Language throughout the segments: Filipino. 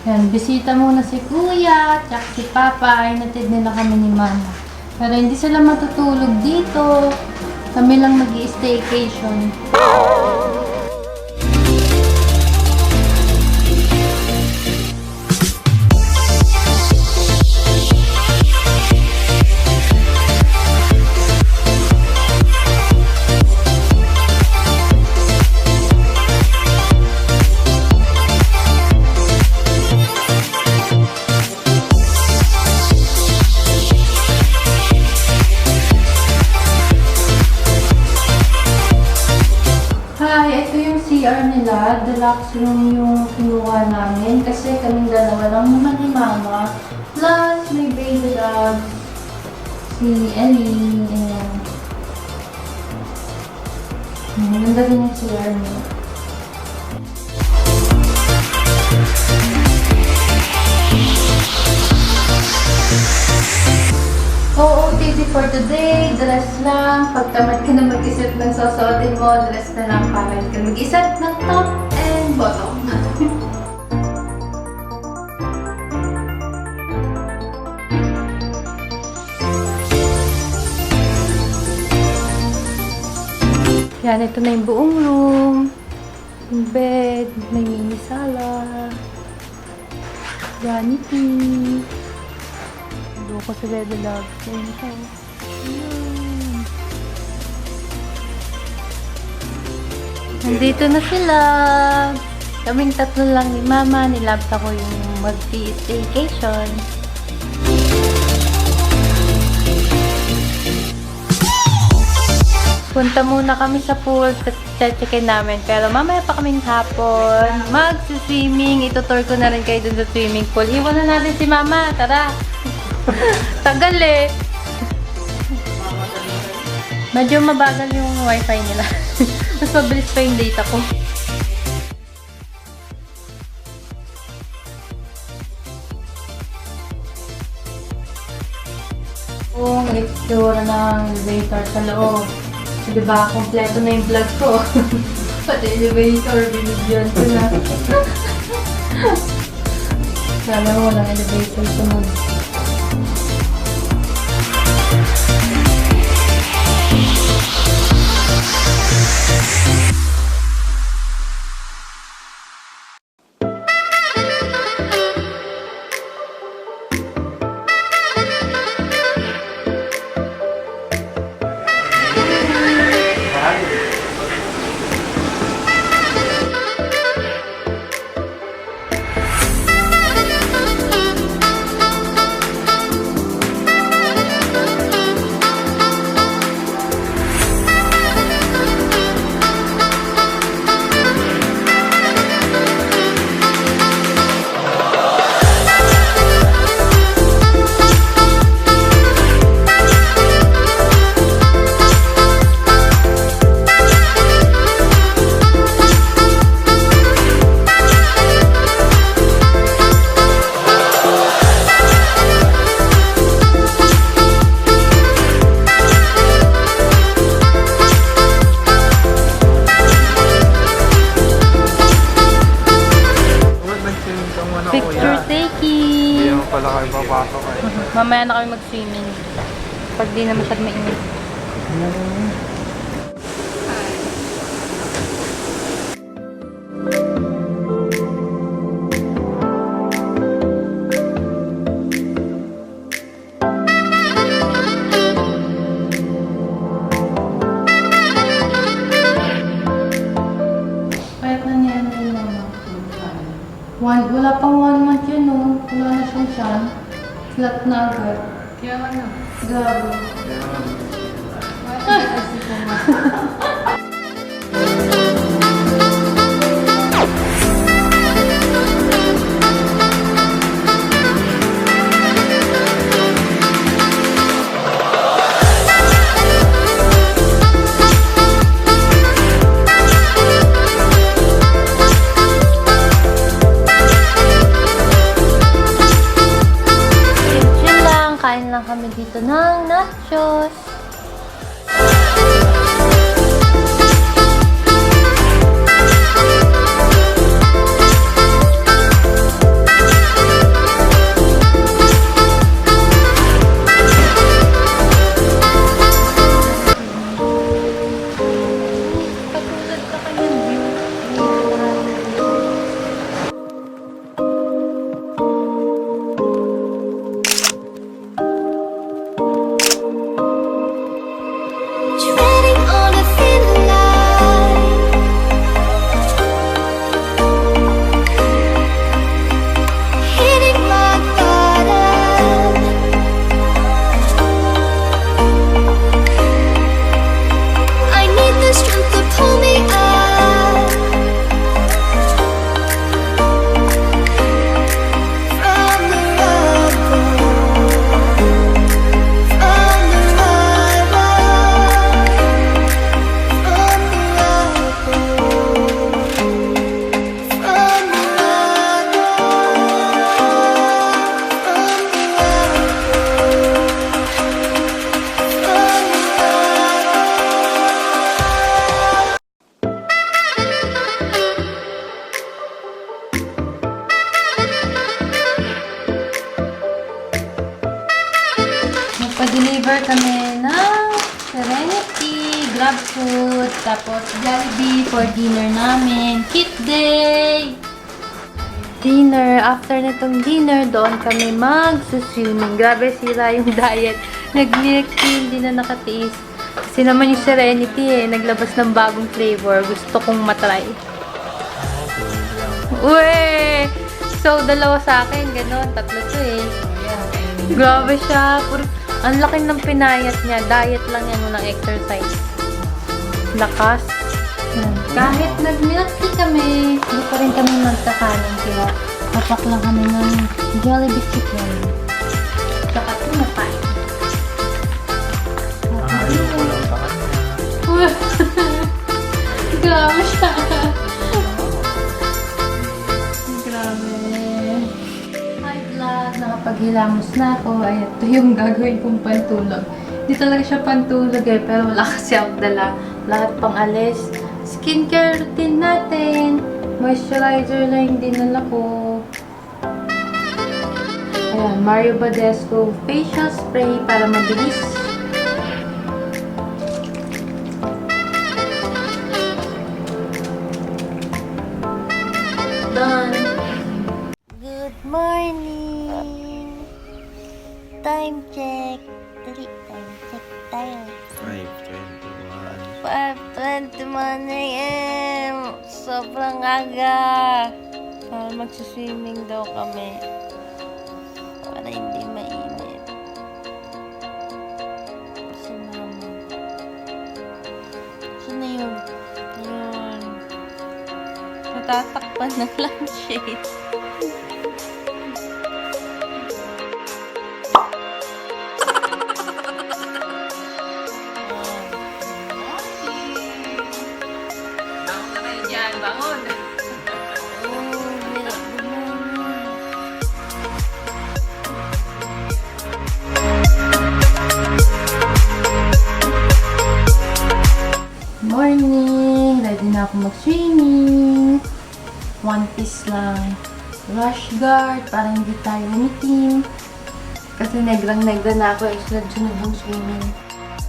Yan, bisita muna si Kuya, tsaka si Papa, ay natid nila kami ni Mama. Pero hindi sila matutulog dito. Kami lang mag-i-staycation. CR nila, deluxe room yung kinuha namin kasi kaming dalawa lang naman ni Mama. Plus, may baby dog, si Ellie, and ganda rin yung CR nila. OOTD for today, dress lang. Pag tamad ka na mag-isip ng susuotin mo, dress na lang para hindi ka mag-isip ng top and bottom. Yan, ito na yung buong room. Yung bed, may mini sala, vanity. Ko sa Red Love. Nandito na sila. Kaming tatlo lang ni Mama. Nilabta ko yung mag-staycation. Punta muna kami sa pool. Check-in namin. Pero mamaya pa kaming hapon. Mag-swimming. Itutour ko na rin kayo dun sa swimming pool. Iwan na natin si Mama. Tara! Tagal eh. Medyo mabagal yung wifi nila. Mas mabilis pa yung data ko. Kung itsura ng elevator sa loob. So, diba, kompleto na yung vlog ko. Pati elevator, binigyan ko na. Sana mo walang elevator sunod. Mamaya na kami mag-swimming. Pag di na masyad mainit. Flat na agad. Kaya ano? Gago. Kasi kain lang kami dito ng nachos. Katulad sa kanyang view. Treading on a thin line, hitting rock bottom. I need the strength to pull me up from the rubble, from the Nagpa-deliver kami ng Serenity, Grab Food, tapos Jollibee for dinner namin. Cheat day! Dinner. After nitong dinner, doon kami mag-swimming. Grabe, sira yung diet. Nag-milk tea, hindi na nakatiis. Kasi naman yung Serenity naglabas ng bagong flavor. Gusto kong matry. Uwe! So, dalawa sa akin, gano'n. Tatlo to Grabe siya. Ang laki ng pinayat niya. Diet lang yan, walang exercise. Lakas. Kahit nag-milk tea kami, hindi pa rin kami magkakanin. Kaya papak lang kami ng Jollibee chicken. Saka tuna pie. ayaw ko lang sa kanya. Grabe siya. Grabe. Hi vlog, nakapaghilamos na ako. Ay, ito yung gagawin kong pantulog. Hindi talaga siya pantulog pero wala kasi ako dala. Lahat pang alis. Skincare routine natin. Moisturizer lang yung dinala ko. Ayan, Mario Badescu facial spray para mabilis. Done. Good morning. Time check. Dali, time check tayo. 5:21 a.m. Sobrang aga. Magsiswimming daw kami. Para hindi mainit. Si mama. Saan na yun? Yun. Natatakpan ng lampshade. Morning! Ready na ako mag-swimming. One piece lang. Rash guard para hindi tayo umitim. Kasi negrang-negra na ako. Sunod-sunod yung swimming.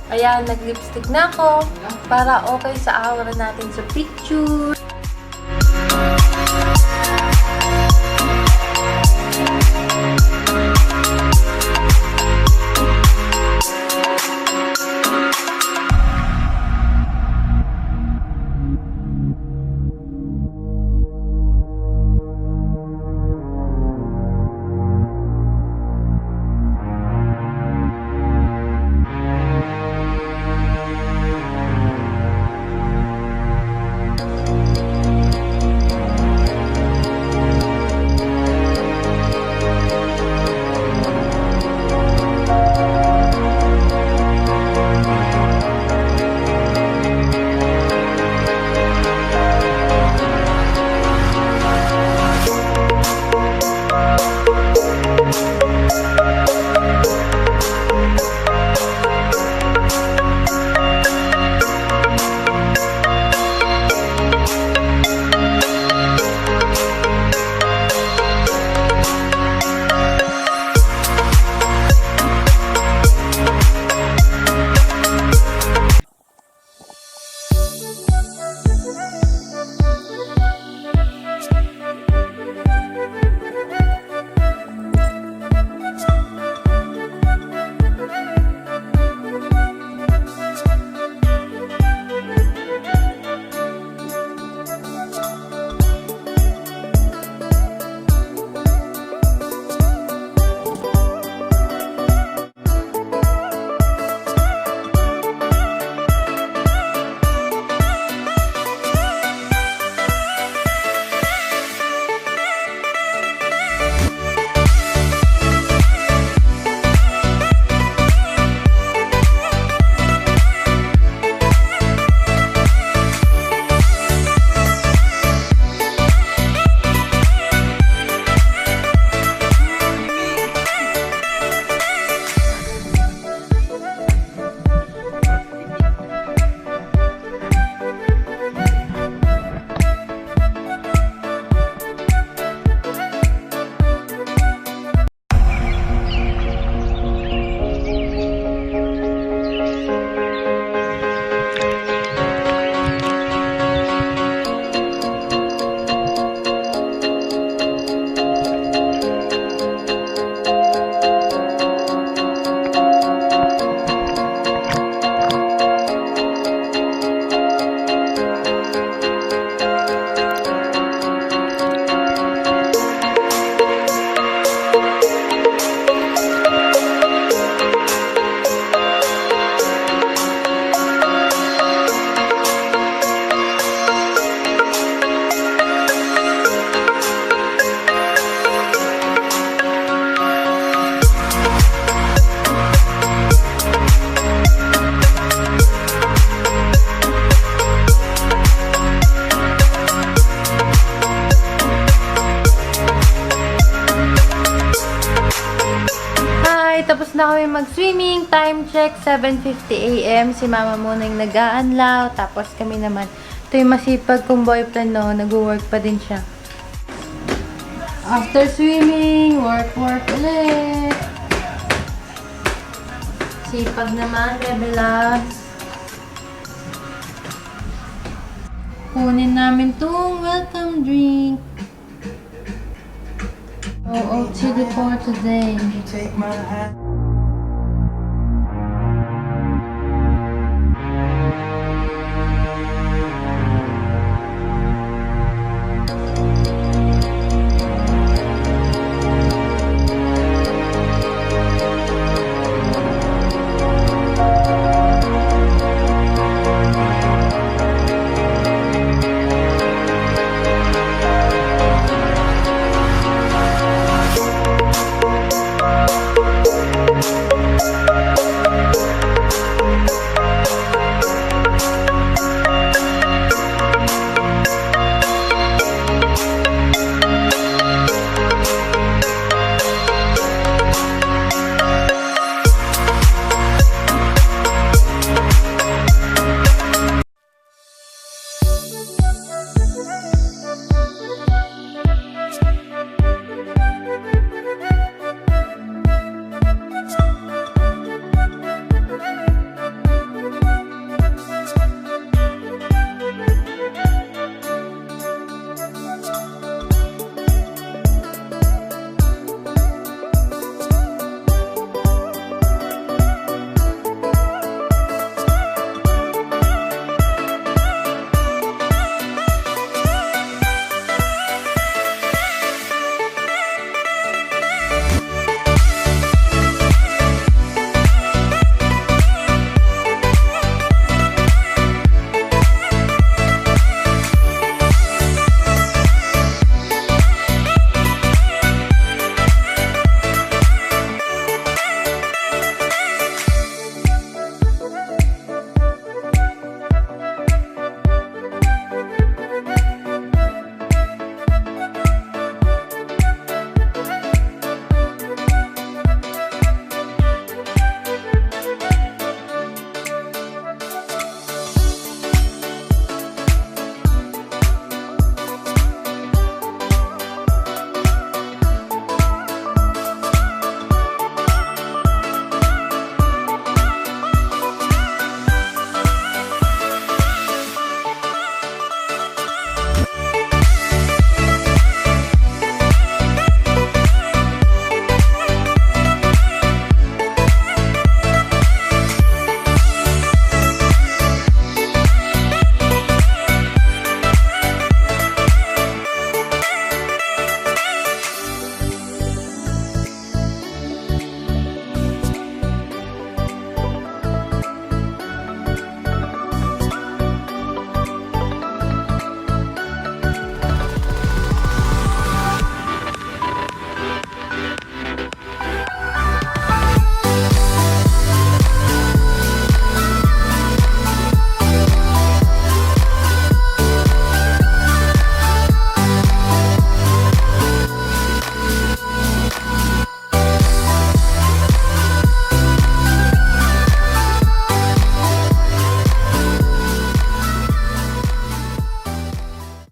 Ayan, nag-lipstick na ako para okay sa aura natin sa picture. Morning time check, 7:50 AM. Si mama muna yung nag-aanlaw. Tapos kami naman. Ito yung masipag kong boyfriend, no? Nag-work pa din siya. After swimming, work ulit. Sipag naman, relax. Kunin namin tong welcome drink. OOTD for today. Take my hand.